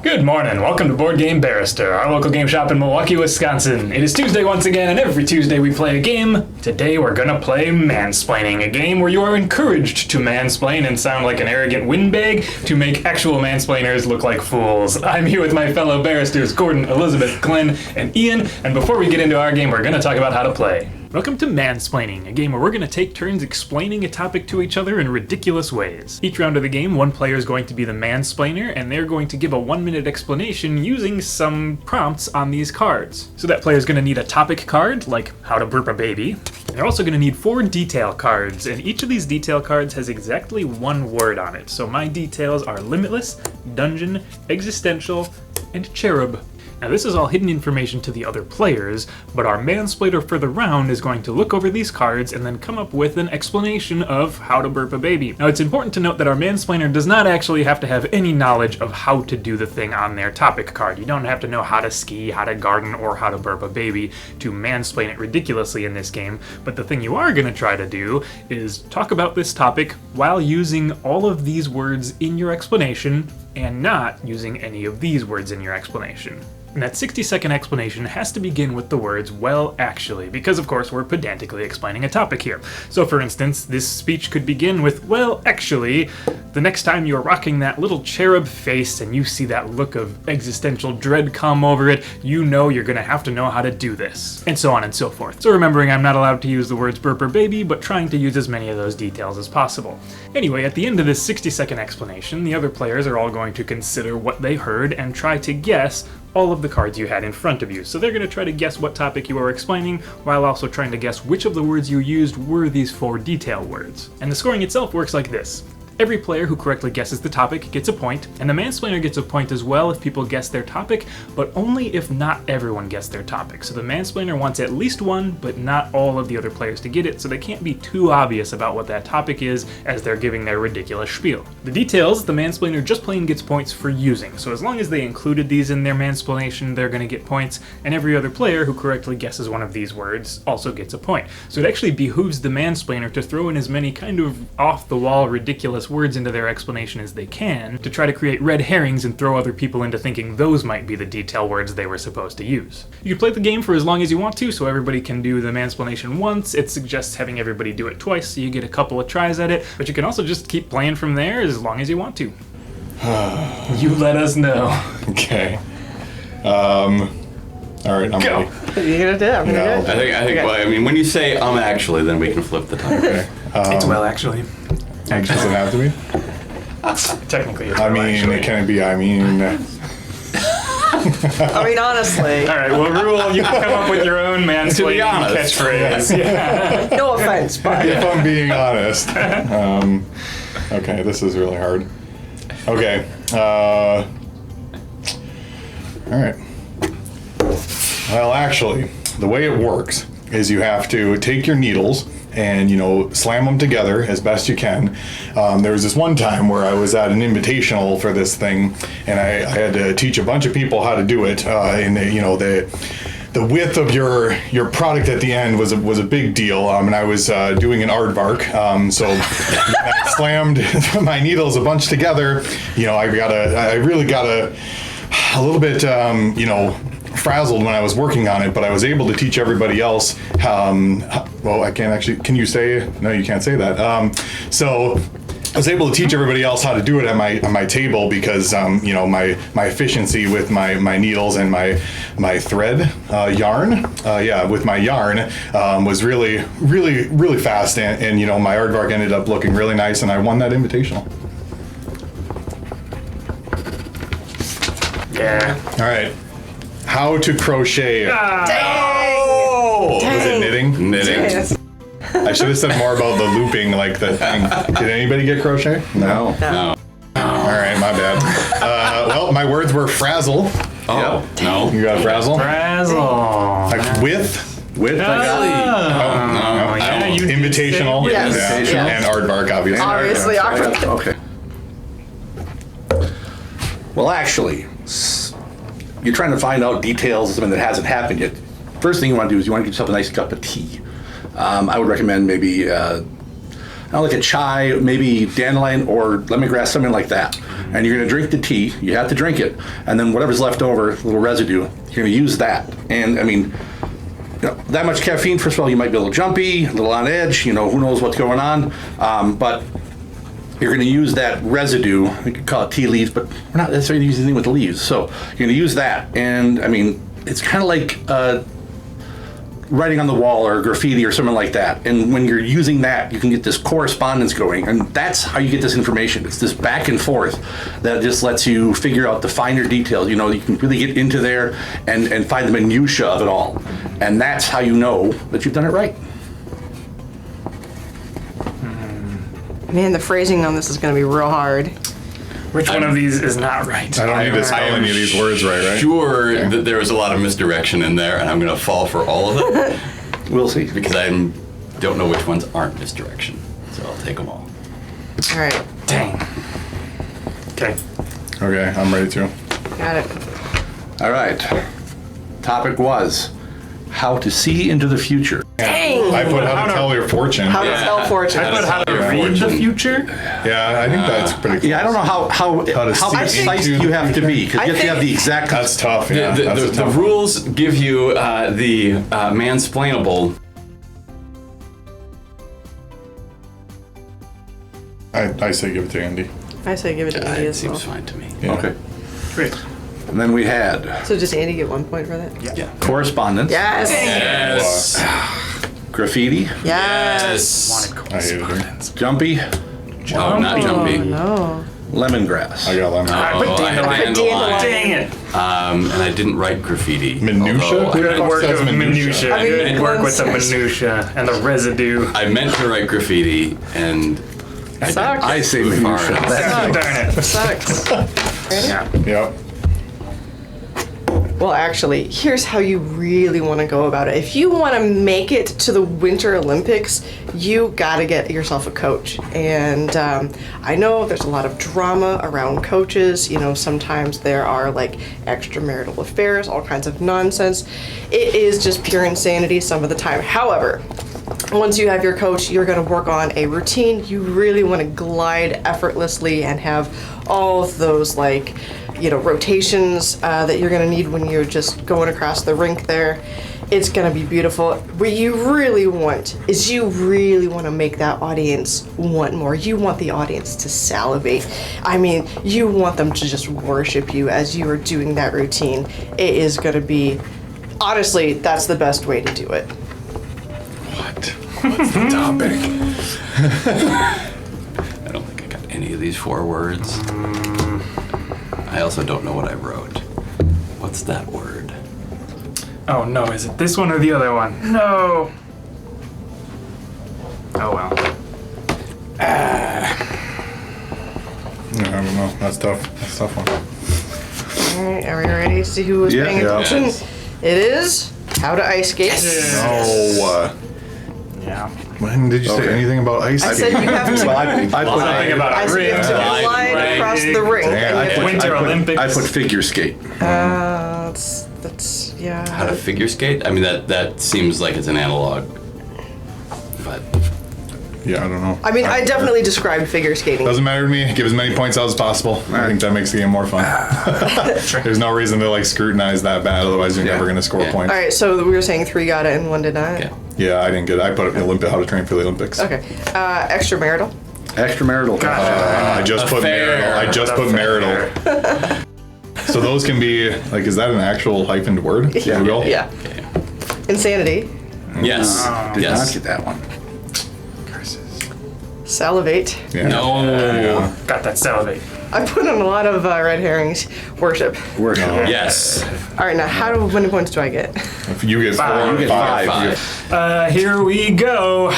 Good morning. Welcome to Board Game Barrister, our local game shop in Milwaukee, Wisconsin. It is Tuesday once again, and every Tuesday we play a game. Today we're gonna play Mansplaining, a game where you are encouraged to mansplain and sound like an arrogant windbag to make actual mansplainers look like fools. I'm here with my fellow barristers, Gordon, Elizabeth, Glenn, and Ian, and before we get into our game, we're gonna talk about how to play. Welcome to Mansplaining, a game where we're going to take turns explaining a topic to each other in ridiculous ways. Each round of the game, one player is going to be the mansplainer, and they're going to give a 1-minute explanation using some prompts on these cards. So that player is going to need a topic card, like how to burp a baby. And they're also going to need 4 detail cards, and each of these detail cards has exactly 1 word on it. So my details are limitless, dungeon, existential, and cherub. Now this is all hidden information to the other players, but our mansplainer for the round is going to look over these cards and then come up with an explanation of how to burp a baby. Now it's important to note that our mansplainer does not actually have to have any knowledge of how to do the thing on their topic card. You don't have to know how to ski, how to garden, or how to burp a baby to mansplain it ridiculously in this game, but the thing you are going to try to do is talk about this topic while using all of these words in your explanation and not using any of these words in your explanation. And that 60-second explanation has to begin with the words, well, actually, because of course we're pedantically explaining a topic here. So for instance, this speech could begin with, well, actually, the next time you're rocking that little cherub face and you see that look of existential dread come over it, you know you're gonna have to know how to do this. And so on and so forth. So remembering I'm not allowed to use the words burp or baby, but trying to use as many of those details as possible. Anyway, at the end of this 60-second explanation, the other players are all going to consider what they heard and try to guess all of the cards you had in front of you. So they're going to try to guess what topic you are explaining, while also trying to guess which of the words you used were these 4 detail words. And the scoring itself works like this. Every player who correctly guesses the topic gets a point, and the mansplainer gets a point as well if people guess their topic, but only if not everyone guessed their topic. So the mansplainer wants at least 1, but not all of the other players to get it, so they can't be too obvious about what that topic is as they're giving their ridiculous spiel. The details, the mansplainer just plain gets points for using, so as long as they included these in their mansplanation, they're going to get points, and every other player who correctly guesses one of these words also gets a point. So it actually behooves the mansplainer to throw in as many kind of off-the-wall, ridiculous words into their explanation as they can to try to create red herrings and throw other people into thinking those might be the detail words they were supposed to use. You can play the game for as long as you want to, so everybody can do the mansplanation once. It suggests having everybody do it twice, so you get a couple of tries at it, but you can also just keep playing from there as long as you want to. You let us know. Okay. All right, I'm Go. ready. You gonna do it? I'm gonna do it. I think. Okay. Well, I mean, when you say actually, then we can flip the time. Okay. It's well, actually. Does it have to be? Technically, it's I well, mean, actually. it can be, I mean... I mean, honestly. All right, well, Rule, you can come up with your own mansplaining honest. catchphrase. Yeah. No offense, but If I'm being honest. Okay, this is really hard. Okay. All right. Well, actually, the way it works is you have to take your needles and, you know, slam them together as best you can. There was this one time where I was at an invitational for this thing, and I had to teach a bunch of people how to do it. And you know, the width of your product at the end was a big deal. And I was doing an aardvark, so I slammed my needles a bunch together. You know, I really got a little bit, you know, frazzled when I was working on it, but I was able to teach everybody else. Well, I can't actually. Can you say? No, you can't say that. So I was able to teach everybody else how to do it at my table because you know, my efficiency with my needles and my thread yarn, with my yarn was really fast, and you know, my aardvark ended up looking really nice, and I won that invitational. Yeah. All right. How to crochet. dang. Was it knitting? Knitting. Yes. I should have said more about the looping, like the thing. Did anybody get crochet? No. All right, my bad. Well, my words were frazzle. Oh, no. You got frazzle? Frazzle. Like width. With Oh, yeah, you did Invitational. say Yes, Yeah. yes. And aardvark, obviously. Obviously, Okay. Well, actually, you're trying to find out details of something that hasn't happened yet. First thing you want to do is you want to get yourself a nice cup of tea. I would recommend maybe, like a chai, maybe dandelion or lemongrass, something like that. and you're going to drink the tea. You have to drink it, and then whatever's left over, a little residue, you're going to use that. And I mean, that much caffeine, first of all, you might be a little jumpy, a little on edge, who knows what's going on, but you're going to use that residue. We could call it tea leaves, but we're not necessarily using anything with the leaves. So you're going to use that, and I mean, it's kind of like writing on the wall or graffiti or something like that. And when you're using that, you can get this correspondence going, and that's how you get this information. It's this back and forth that just lets you figure out the finer details. You can really get into there and find the minutia of it all, and that's how you know that you've done it right. Man, the phrasing on this is going to be real hard. Which one of these is not right? I don't need to spell any of these words right? Sure that there was a lot of misdirection in there, and I'm going to fall for all of it We'll see. because I don't know which ones aren't misdirection. So I'll take them all. All right, Dang. Okay. Okay, I'm ready to. got it. All right. Topic was how to see into the future. Dang! I put how to tell your fortune. How to tell fortune. I put how to Yeah. read the future. Yeah, I think that's pretty cool. Yeah, I don't know how to see precise into you the have to be, because I you have to have the think- exact. That's tough, yeah. The, that's the, a the tough one. rules give you the mansplainable. I say give it to Andy. I say give it to Andy It as well. seems fine to me. Yeah. Okay. Great. And then we had So does Andy get 1 point for that? Yeah. correspondence, Yes! Yes. graffiti, Yes! Wanted I hated it. correspondence. jumpy, Oh, not jumpy. No. lemongrass. I got lemon. I put Oh, I had dandelion. dandelion. Dang it. And I didn't write graffiti. Minutia? although Who Good work says of minutia? minutia. I mean, Good work with the one says- minutia and the residue. I meant to write graffiti, and I Sucks. I say Too far. minutia. Ah, darn it. Sucks. Ready? Yeah. Yep. Well, actually, here's how you really want to go about it. If you want to make it to the Winter Olympics, you got to get yourself a coach. And I know there's a lot of drama around coaches. Sometimes there are like extramarital affairs, all kinds of nonsense. It is just pure insanity some of the time. However, once you have your coach, you're going to work on a routine. You really want to glide effortlessly and have all of those rotations that you're going to need when you're just going across the rink there. It's going to be beautiful. What you really want is you really want to make that audience want more. You want the audience to salivate. I mean, you want them to just worship you as you are doing that routine. It is going to be, honestly, that's the best way to do it. What's the topic? I don't think I got any of these 4 words. I also don't know what I wrote. What's that word? Oh no, is it this one or the other one? No. Oh well. I don't know. That's tough. That's a tough one. All right, are we ready to see who was Yeah. paying Yeah. attention? Yes. It is how to ice skate. Oh, Yeah. when did you say Okay. anything about ice I skating? said you have to. Well, I Something put about I a said you have to ring. glide Right. across the ring. Damn, and I you have to- Winter Olympics. I put figure skate. that's yeah. How to figure skate? I mean, that seems like it's an analog. But Yeah, I don't know. I mean, I definitely described figure skating. Doesn't matter to me. Give as many points out as possible. I think that makes the game more fun. There's no reason to scrutinize that bad. Otherwise, you're Yeah. never going to score Yeah. points. All right, so we were saying 3 got it and 1 did not. yeah. Yeah, I didn't get it. I put how to train for the Olympics. Okay. Extramarital. Extramarital. I just put Affair. marital. I just put marital. So those can be is that an actual hyphened word? Yeah. Google? Yeah. Insanity. Yes. Did not yes. get that one. Salivate. Yeah. No. Yeah. Got that salivate. I put in a lot of red herrings. Worship. Work. Yes. All right, now many points do I get? If you get 4, Five. you get 5. 5. Here we go.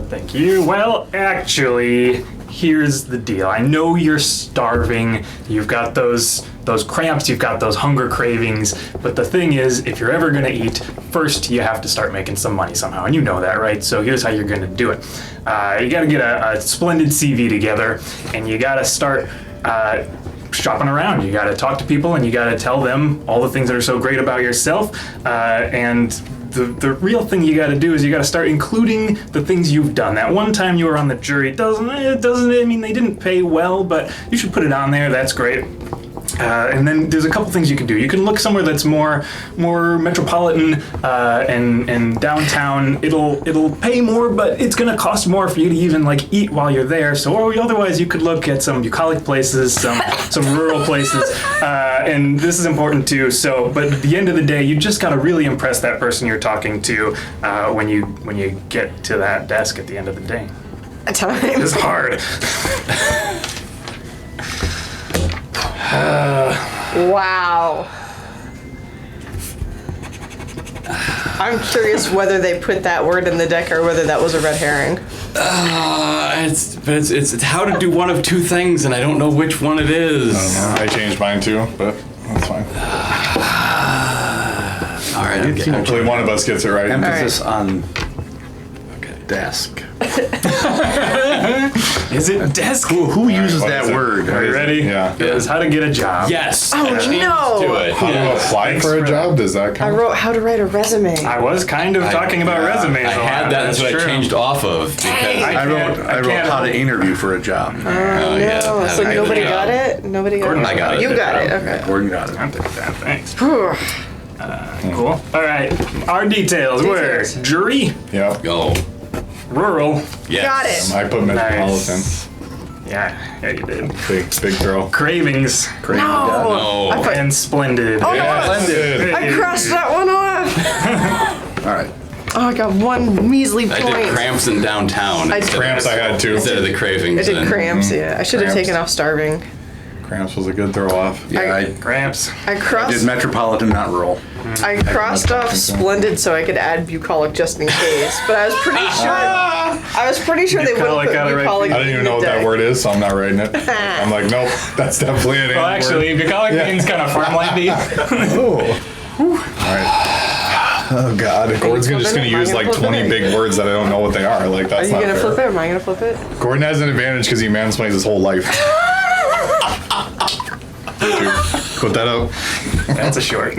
Thank you. Well, actually, here's the deal. I know you're starving. You've got those cramps. You've got those hunger cravings. But the thing is, if you're ever gonna eat, first you have to start making some money somehow, and you know that, right? So here's how you're gonna do it. You gotta get a splendid CV together, and you gotta start shopping around. You got to talk to people and you got to tell them all the things that are so great about yourself, and the real thing you got to do is you got to start including the things you've done. That one time you were on the jury, I mean, they didn't pay well, but you should put it on there. That's great. And then there's a couple things you can do. You can look somewhere that's more metropolitan and downtown. It'll pay more, but it's gonna cost more for you to even like eat while you're there. So, or otherwise, you could look at some bucolic places, some rural places, and this is important too. So, but at the end of the day, you just gotta really impress that person you're talking to when you get to that desk at the end of the day. At times. It's hard. Wow. I'm curious whether they put that word in the deck or whether that was a red herring. It's how to do one of two things, and I don't know which one it is. I changed mine too, but that's fine. All right, Hopefully one of us gets it right. Emphasis on desk. Is it desk? Who uses what that is it? word? Are you ready? Yeah. Is how to get a job. Yes. Oh, I changed no. to it. How to apply Thanks for a for job? Does that I count? wrote how to write a resume. I was kind of talking about resumes. I a lot. had that. That's what true. I changed off of because I wrote can't- how to interview for a job. No, yeah, so I nobody got got it? Nobody got Gordon, it? I got it. You got it, okay. Gordon got it. I'll take that. Thanks. Whew. Cool. All right. Our details were Details. jury, Yeah. go. rural. Yes. Got it. I put metropolitan. Nice. Yeah, you did. Big throw. Cravings No. No. I put- and splendid. Oh, no. Splendid. I crossed that one off. All right. Oh, I got one measly I point. did cramps in downtown. instead of- Cramps I had too. Instead of the cravings. I did and- cramps, yeah. I should have Cramps. taken off starving. Cramps was a good throw off. Yeah, I Cramps. I did crossed metropolitan, not rural. I crossed off splendid so I could add bucolic just in case. But I was pretty sure they Bucolic, wouldn't got it put right. bucolic I didn't even know what that word is, so I'm not writing it. I'm like, nope, that's definitely an Well, actually, bucolic means kind of farmlandy. Oh. Alright. Oh god. Gordon's flip just it? gonna Am I use gonna like flip 20 it? big words that I don't know what they are. Like Are that's you not gonna fair. flip it? Am I gonna flip it? Gordon has an advantage because he mansplains his whole life. Dude, put that up. That's a short.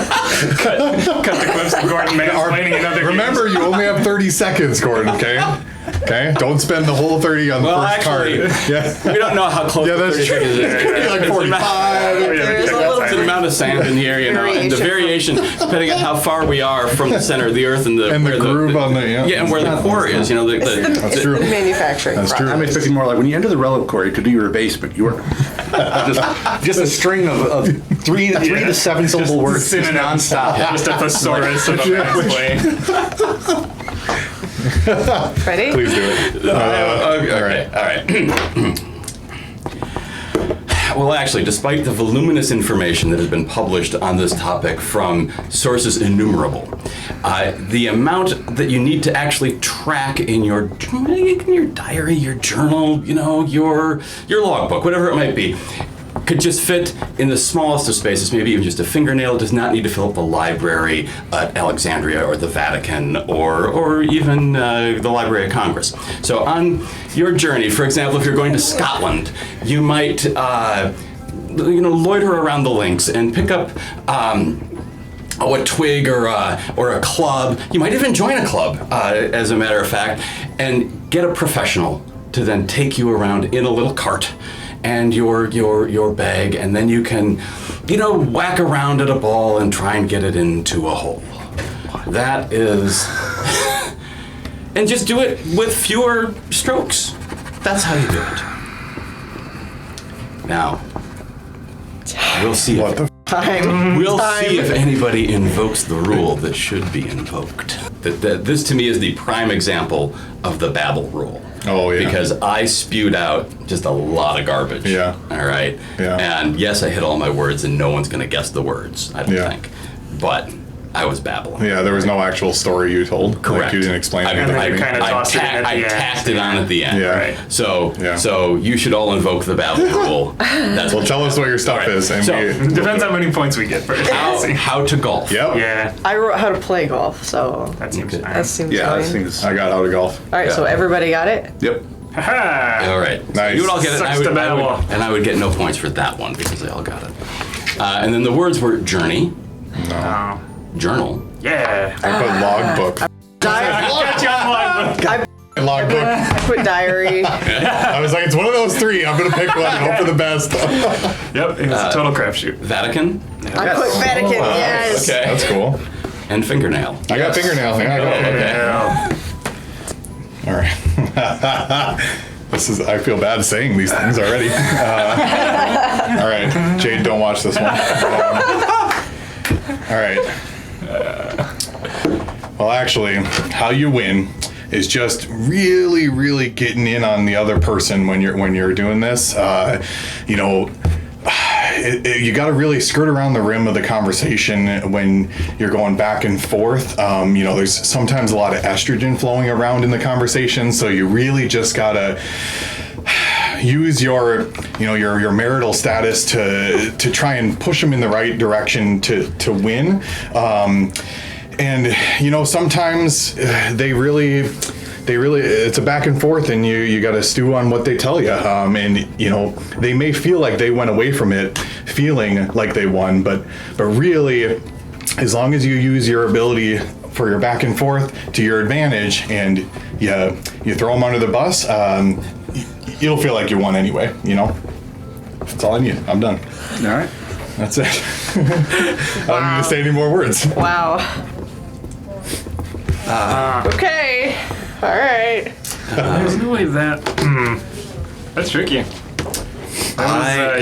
cut the clips of Gordon mansplaining another game. Remember, you only have 30 seconds, Gordon, okay? Okay? Don't spend the whole 30 on the Well, first actually, card. Yeah. we don't know how close. Yeah, the that's 30 true. seconds is. It could be like 45. There's a little It's the amount of sand in here, you know, and the variation depending on how far we are from the center of the earth and the And the where groove on the, yeah. and where the core is, you know, It's true. the manufacturing That's true. process. I'm expecting more like when you enter the relic core, you could do your basement. You were just a string of three to seven syllable words, just Synonyms. nonstop. Just a thesaurus of a mansplain. Ready? Please do it. Okay, all right. Well, actually, despite the voluminous information that has been published on this topic from sources innumerable, the amount that you need to actually track in your diary, your journal, you know, your logbook, whatever it might be, could just fit in the smallest of spaces, maybe even just a fingernail. It does not need to fill up the library at Alexandria or the Vatican or even the Library of Congress. So on your journey, for example, if you're going to Scotland, you might loiter around the links and pick up a twig or a club. You might even join a club, as a matter of fact, and get a professional to then take you around in a little cart and your bag, and then you can, whack around at a ball and try and get it into a hole. That is, and just do it with fewer strokes. That's how you do it. Now, we'll see. What the We'll see if anybody invokes the rule that should be invoked. This to me is the prime example of the babble rule. Oh, yeah. Because I spewed out just a lot of garbage. Yeah. All right. Yeah. And yes, I hit all my words, and no one's gonna guess the words. I don't Yeah. think. But I was babbling. Yeah, there was no actual story you told. Correct. Like you didn't explain I, anything. then you to me. kinda tossed it in at the end. tacked it on at the end. Yeah. Right. So Yeah. so you should all invoke the babble rule. That's Well, tell us what your stuff All right. is. And So, Depends how many points we get first. how to golf. Yep. Yeah, I wrote how to play golf, so that seems fine. that seems Yeah, fine. this thing is. I got how to golf. All right, so Yeah. everybody got it? Yep. Ha-ha! All right. So Nice. you would all get it. Sucks to babble. And I would get no points for that one because they all got it. And then the words were journey, Oh. Journal. Yeah. I put logbook. Got you on logbook. Logbook. I put diary. I was like, it's one of those three. I'm gonna pick one and hope for the best. Yep, it was a total crapshoot. Vatican. I put Vatican, yes. Okay. That's cool. And fingernail. I got fingernail. Yeah, I got fingernail. All right. I feel bad saying these things already. All right, Jade, don't watch this one. All right. Well, actually, how you win is just really, really getting in on the other person when you're doing this. You got to really skirt around the rim of the conversation when you're going back and forth. There's sometimes a lot of estrogen flowing around in the conversation, so you really just gotta use your marital status to try and push them in the right direction to win. Sometimes they really it's a back and forth, and you got to stew on what they tell you. They may feel like they went away from it feeling like they won, but really, as long as you use your ability for your back and forth to your advantage, and you throw them under the bus, you'll feel like you won anyway. That's all I need. I'm done. All right. That's it. I don't need to say any more words. Wow. Okay. All right. There's no way that. That's tricky. You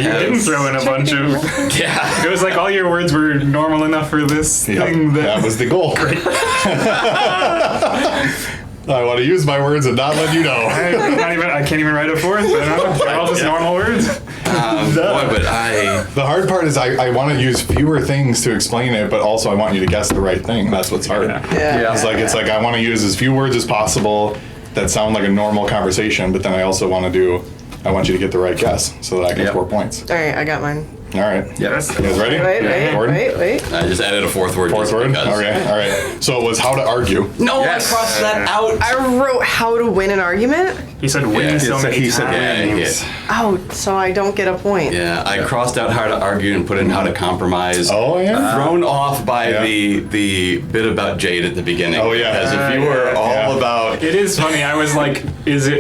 didn't throw in a bunch of. Yeah. It was like all your words were normal enough for this thing. That was the goal. I want to use my words and not let you know. I can't even write a fourth. I don't know. They're all just normal words. The hard part is I want to use fewer things to explain it, but also I want you to guess the right thing. That's what's hard. Yeah. It's like I want to use as few words as possible that sound like a normal conversation, but then I also want you to get the right guess so that I can score points. All right, I got mine. All right. Yes. You guys ready? Wait. I just added a fourth word. Fourth just word? because. Okay. All right. So it was how to argue. No, Yes. I crossed that out. I wrote how to win an argument. He said win Yeah, so many he said times. Oh, so I don't get a point. Yeah, I crossed out how to argue and put in how to compromise. Oh, yeah? Thrown off by Yeah. the bit about Jade at the beginning. Oh, yeah. Because if you were all about. It is funny. I was like,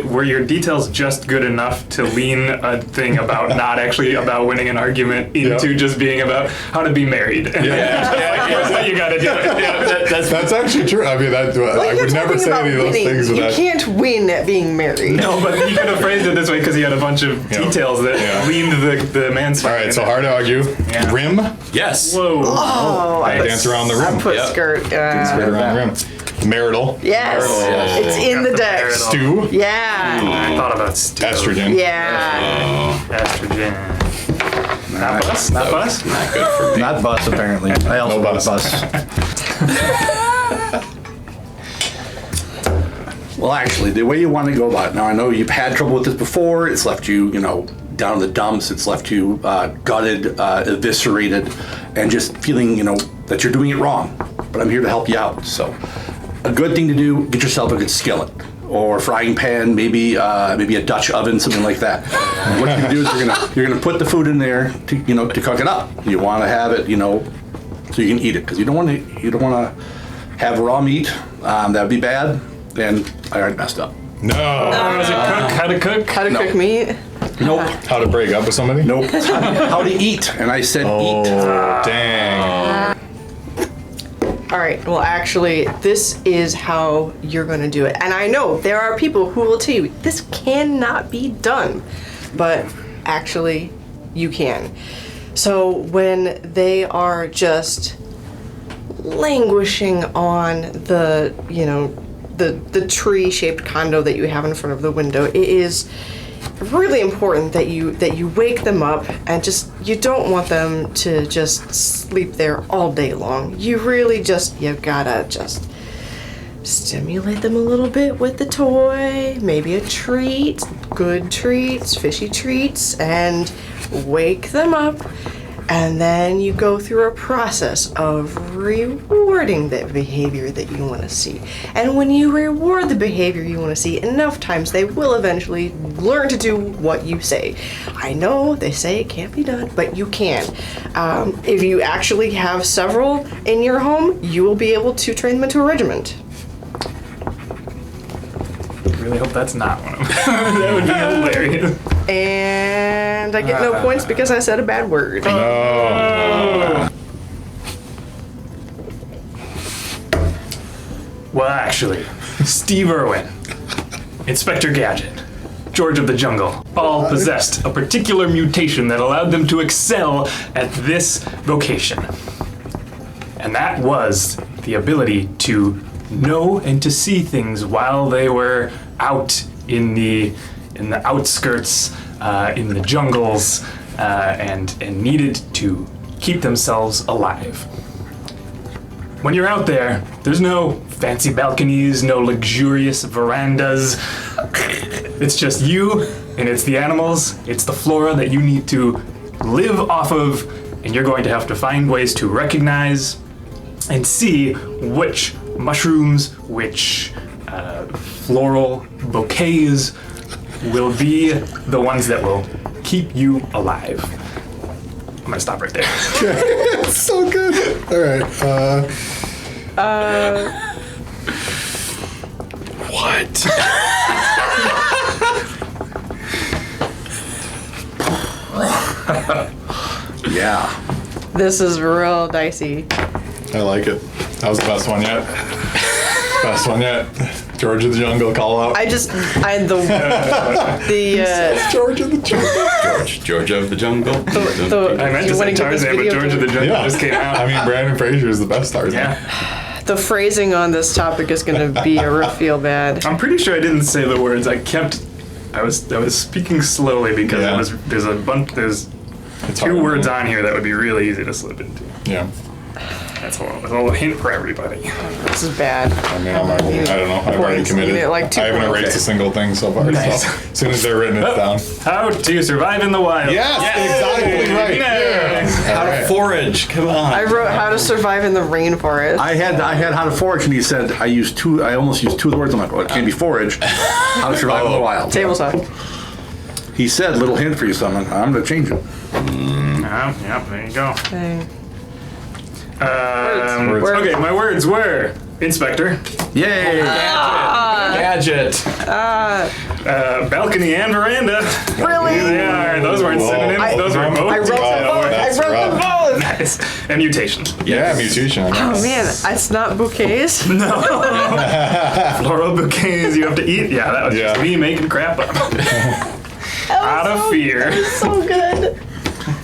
were your details just good enough to lean a thing about not actually about winning an argument into just being about how to be married? And here's what you gotta do. That's actually true. I mean, I would never say any of those things You without. can't win at being married. No, but he could have phrased it this way because he had a bunch of details that leaned the mansplaining. All right, so hard to argue. Yeah. Rim. Yes. Whoa. Oh, I put, Dance around the rim. I put Yep. skirt. Right around the rim. Marital. Yes, Oh. it's in the deck. Stew. Yeah, I thought about stew. Estrogen. yeah. Estrogen. Not bus? Not bus? Not good for me. Not bus, apparently. I also No got bus. bus. Well, actually, the way you want to go about it. Now, I know you've had trouble with this before. It's left you, down in the dumps. It's left you gutted, eviscerated, and just feeling, that you're doing it wrong. But I'm here to help you out. So, a good thing to do: get yourself a good skillet or frying pan, maybe a Dutch oven, something like that. And what you're gonna do is you're gonna put the food in there to cook it up. You want to have it, so you can eat it, because you don't want to have raw meat. That'd be bad. And I already messed up. No. How does it cook? How to cook? How to cook meat? Nope. How to break up with somebody? Nope. How to eat. And I said eat. Dang. All right. Well, actually, this is how you're going to do it. And I know there are people who will tell you this cannot be done, but actually, you can. So when they are just languishing on the tree-shaped condo that you have in front of the window, it is really important that you wake them up, and you don't want them to just sleep there all day long. You really you gotta just stimulate them a little bit with the toy, maybe a treat, good treats, fishy treats, and wake them up. And then you go through a process of rewarding the behavior that you want to see. And when you reward the behavior you want to see enough times, they will eventually learn to do what you say. I know they say it can't be done, but you can. If you actually have several in your home, you will be able to train them into a regiment. I really hope that's not one of them. That would be hilarious. And I get no points because I said a bad word. Well, actually, Steve Irwin, Inspector Gadget, George of the Jungle, all possessed a particular mutation that allowed them to excel at this vocation. And that was the ability to know and to see things while they were out in the outskirts, in the jungles, and needed to keep themselves alive. When you're out there, there's no fancy balconies, no luxurious verandas. It's just you, and it's the animals, it's the flora that you need to live off of, and you're going to have to find ways to recognize and see which mushrooms, which floral bouquets will be the ones that will keep you alive. I'm gonna stop right there. It's so good. All right. What? Yeah. This is real dicey. I like it. That was the best one yet. Best one yet. George of the Jungle, call out. George of the Jungle. George of the Jungle. I meant to say Tarzan, but George of the Jungle just came out. I mean, Brandon Fraser is the best Tarzan. Yeah. The phrasing on this topic is going to be a real feel bad. I'm pretty sure I didn't say the words. I was speaking slowly because Yeah. there's It's two hard. words on here that would be really easy to slip into. Yeah. That's a little hint for everybody. This is bad. I mean, I don't know. I've already Points. committed. You get like 2 I haven't points. erased a single thing so far. Nice. So as soon as they're written it down. How to survive in the wild. Yes, exactly right. Yeah. How to forage? Come on. I wrote how to survive in the rainforest. I had how to forage, and he said I almost used 2 of the words. I'm like, well, it can't be forage. How to survive in the wild. Table talk. He said, little hint for you, so I'm going to change it. Yeah, there you go. Okay. Words. Okay, my words were Inspector, Yay! Gadget. balcony and veranda. Really? There they are. Those weren't synonyms. Those were both. I wrote them both. That's I wrote them rough. both. Nice. And mutation. Yeah, mutation. Oh man, it's not bouquets. Floral bouquets you have to eat. Yeah, that was just Yeah. me making crap up. Out of fear. So good.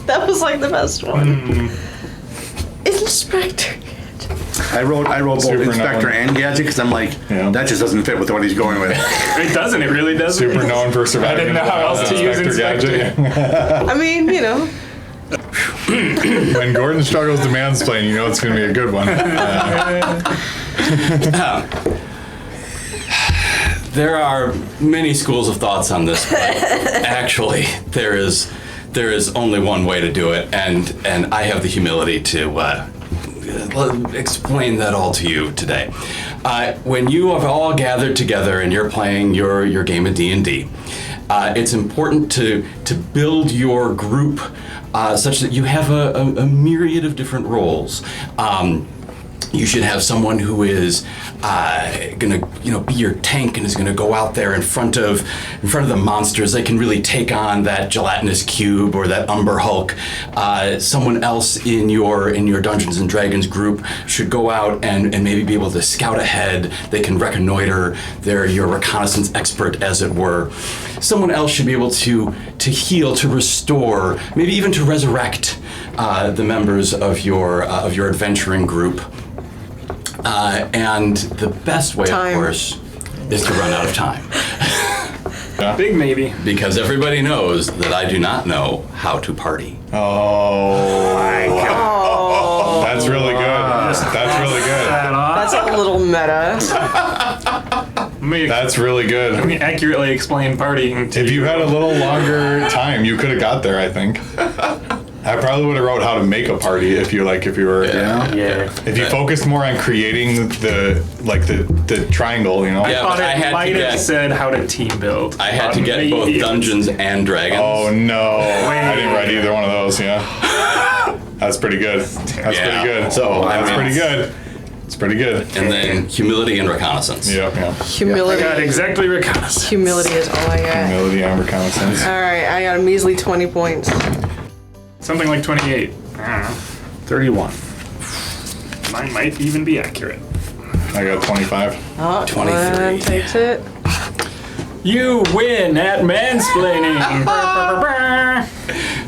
That was like the best one. Inspector. I wrote both Super Inspector known. and Gadget because I'm like, Yeah. that just doesn't fit with what he's going with. It doesn't. It really doesn't. Super known for surviving. I didn't know how else to use Inspector. Gadget. I mean, you know. When Gordon struggles to mansplain, you know it's going to be a good one. There are many schools of thoughts on this, but actually, there is only one way to do it, and I have the humility to explain that all to you today. When you have all gathered together and you're playing your game of D&D, it's important to build your group such that you have a myriad of different roles. You should have someone who is gonna, be your tank and is gonna go out there in front of the monsters. They can really take on that gelatinous cube or that Umber Hulk. Someone else in your Dungeons and Dragons group should go out and maybe be able to scout ahead. They can reconnoiter. They're your reconnaissance expert, as it were. Someone else should be able to heal, to restore, maybe even to resurrect the members of your adventuring group. And the best way, Time. of course, is to run out of time. Big maybe. Because everybody knows that I do not know how to party. Oh, my God. That's really good. That's really good. That's a little meta. That's really Let good. me accurately explain partying to If you had a little longer time, you could have got there, I think. I probably would have wrote how to make a party if you were. Yeah. Yeah. If you focused more on creating the triangle, you know. Yeah. Thought but I it had might to have get- said how to team build. I had to get both Dungeons and Dragons. Oh no! I didn't write either one of those. Yeah. That's pretty good. That's Yeah. pretty good. So, I that's mean- pretty good. It's pretty good. And then humility and reconnaissance. Yep. Yeah. Humility. Got exactly reconnaissance. Humility is all I got. Humility and reconnaissance. All right, I got a measly 20 points. Something like 28. I don't know. 31. Mine might even be accurate. I got 25. Oh, 23. Glenn takes it. You win at mansplaining.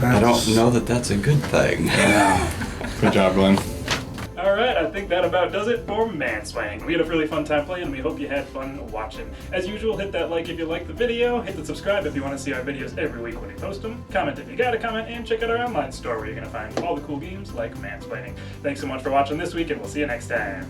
I don't know that that's a good thing. Good job, Glenn. All right, I think that about does it for Mansplaining. We had a really fun time playing, and we hope you had fun watching. As usual, hit that like if you liked the video, hit the subscribe if you want to see our videos every week when we post them, comment if you got a comment, and check out our online store where you're going to find all the cool games like Mansplaining. Thanks so much for watching this week, and we'll see you next time.